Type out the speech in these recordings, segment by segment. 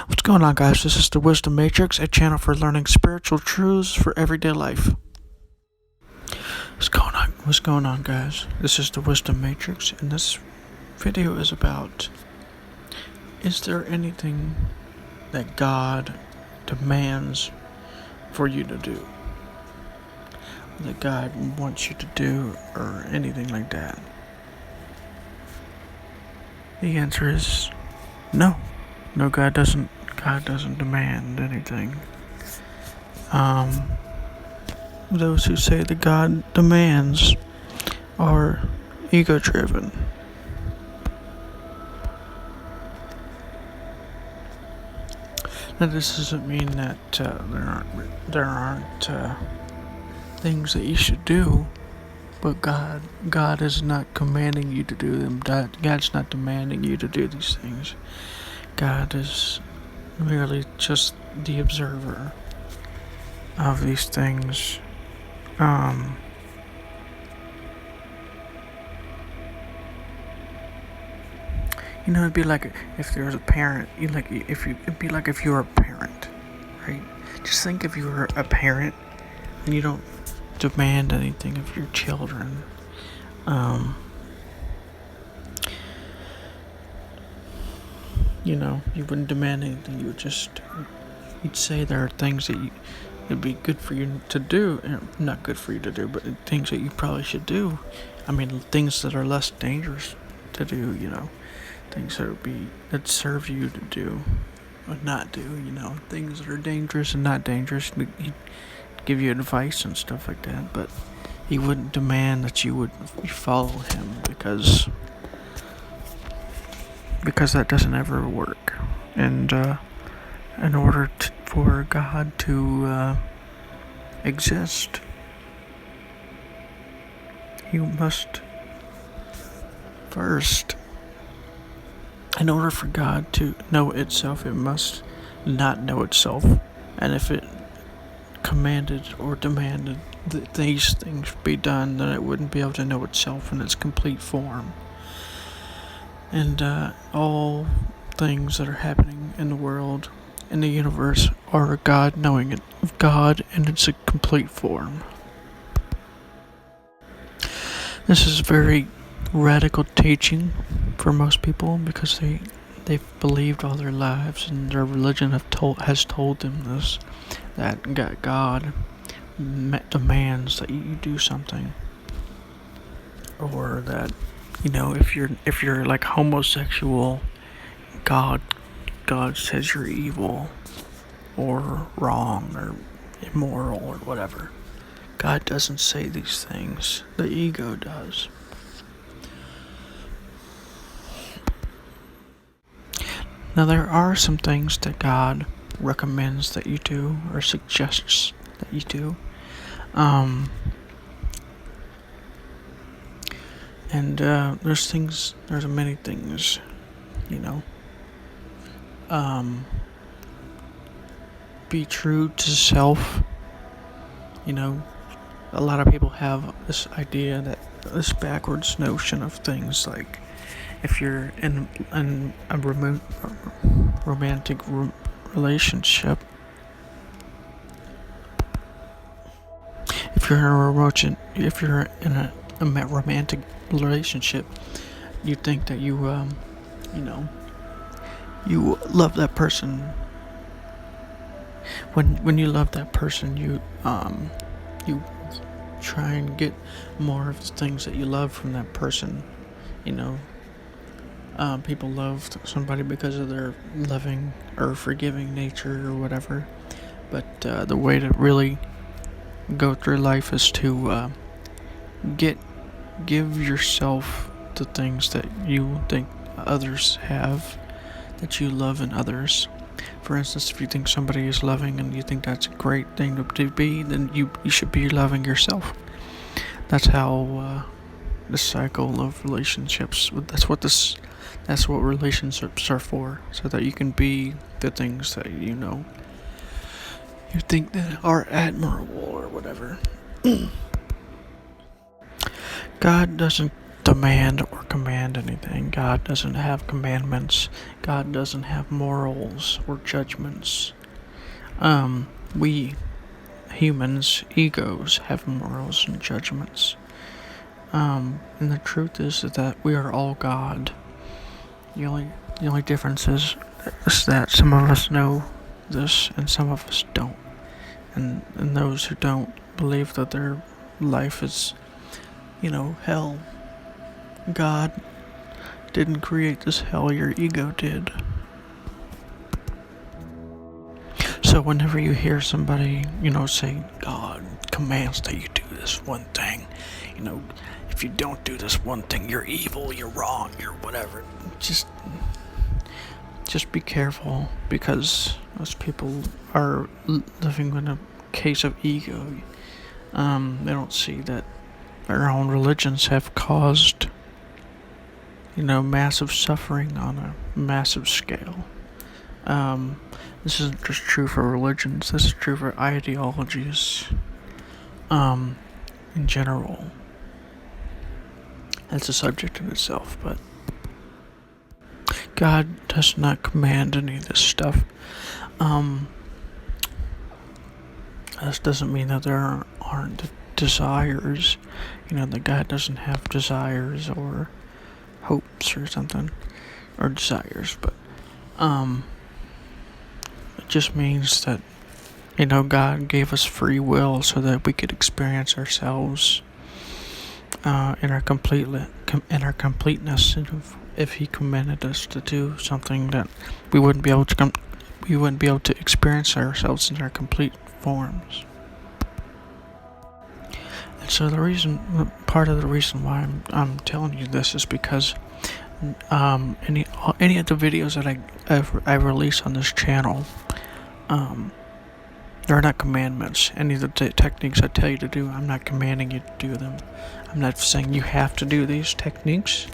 What's going on, guys? This is the Wisdom Matrix, a channel for learning spiritual truths for everyday life. What's going on, guys? This is the Wisdom Matrix, and this video is about: is there anything that God demands for you to do? That God wants you to do, or anything like that? The answer is no. No, God doesn't demand anything. Those who say that God demands are ego-driven. Now, this doesn't mean that there aren't things that you should do, but God is not commanding you to do them. God's not demanding you to do these things. God is merely just the observer of these things. It'd be like if there was a parent. It'd be like if you were a parent, right? Just think if you were a parent and you don't demand anything of your children. You wouldn't demand anything. You'd say there are things that it'd be good for you to do, not good for you to do, but things that you probably should do. Things that are less dangerous to do, things that serve you to do or not do, things that are dangerous and not dangerous. He'd give you advice and stuff like that, but he wouldn't demand that you would follow him because that doesn't ever work. And in order for God to exist, you must first, in order for God to know itself, it must not know itself. And if it commanded or demanded that these things be done, then it wouldn't be able to know itself in its complete form. And all things that are happening in the world, in the universe, are God knowing it, God in its complete form. This is very radical teaching for most people because they've believed all their lives, and their religion has told them this, that God demands that you do something, or that if you're like homosexual, God says you're evil or wrong or immoral or whatever. God doesn't say these things. The ego does. Now, there are some things that God recommends that you do or suggests that you do. There's many things, be true to self. A lot of people have this idea, this backwards notion of things, like if you're in a romantic relationship, if you're in a romantic relationship, you think that you love that person. When you love that person, you try and get more of the things that you love from that person. People love somebody because of their loving or forgiving nature or whatever. But the way to really go through life is to give yourself the things that you think others have, that you love in others. For instance, if you think somebody is loving and you think that's a great thing to be, then you should be loving yourself. That's how the cycle of relationships. That's what relationships are for, so that you can be the things that you think that are admirable or whatever. God doesn't demand or command anything. God doesn't have commandments. God doesn't have morals or judgments. We humans, egos, have morals and judgments. And the truth is that we are all God. The only difference is that some of us know this and some of us don't. And those who don't believe that their life is, hell. God didn't create this hell, your ego did. So whenever you hear somebody, say, God commands that you do this one thing, if you don't do this one thing, you're evil, you're wrong, you're whatever. Just be careful, because most people are living in a case of ego. They don't see that their own religions have caused, massive suffering on a massive scale. This isn't just true for religions, this is true for ideologies, in general. That's a subject in itself, but God does not command any of this stuff. This doesn't mean that there aren't desires, that God doesn't have desires or hopes or something, or desires, but, it just means that, God gave us free will so that we could experience ourselves in our completeness. And if He commanded us to do something, that we wouldn't be able to experience ourselves in our complete forms. And so part of the reason why I'm telling you this is because any of the videos that I release on this channel, they're not commandments. Any of the techniques I tell you to do, I'm not commanding you to do them. I'm not saying you have to do these techniques.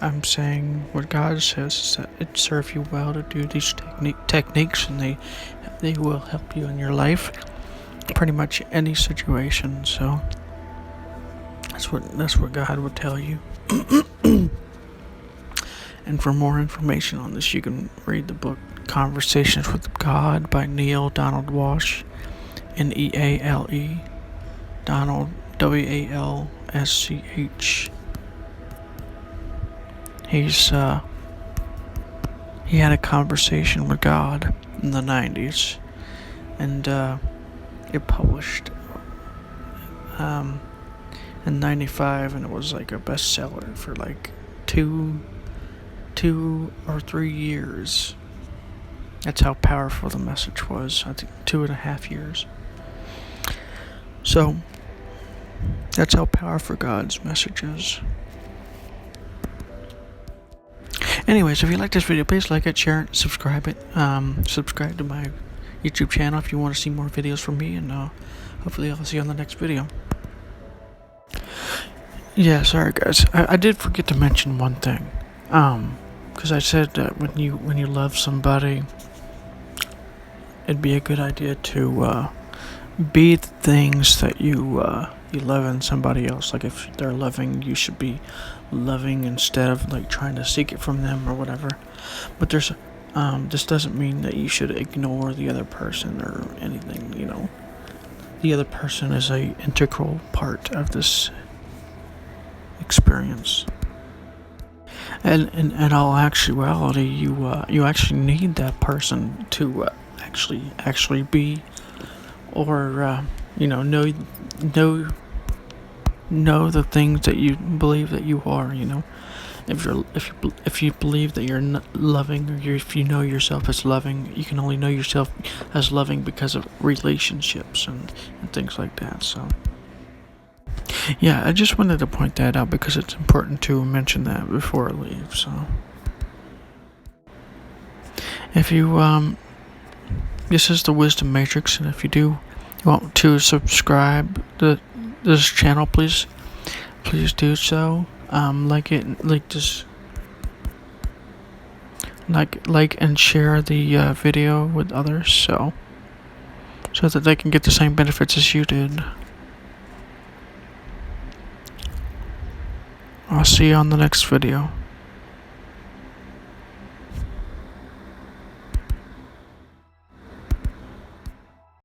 I'm saying what God says is that it serves you well to do these techniques, and they will help you in your life, pretty much any situation. So that's what God would tell you. And for more information on this, you can read the book Conversations with God by Neale Donald Walsch, Neale Donald, Walsch. He had a conversation with God in the 90s, and it published in 95, and it was like a bestseller for like two or 3 years. That's how powerful the message was. I think 2.5 years. So that's how powerful God's message is. Anyways, if you like this video, please like it, share it, subscribe it. Subscribe to my YouTube channel if you want to see more videos from me, and hopefully I'll see you on the next video. Yeah, sorry guys, I did forget to mention one thing. Because I said that when you love somebody, it'd be a good idea to be the things that you love in somebody else. Like if they're loving, you should be loving instead of like trying to seek it from them or whatever. But this doesn't mean that you should ignore the other person or anything. The other person is a integral part of this experience. And in all actuality, you actually need that person to actually be, or know the things that you believe that you are. If you believe that you're not loving, or if you know yourself as loving, you can only know yourself as loving because of relationships and things like that. So yeah, I just wanted to point that out because it's important to mention that before I leave. So if you this is the Wisdom Matrix, and if you want to subscribe to this channel, please do so. Like and share the video with others, so that they can get the same benefits as you did. I'll see you on the next video.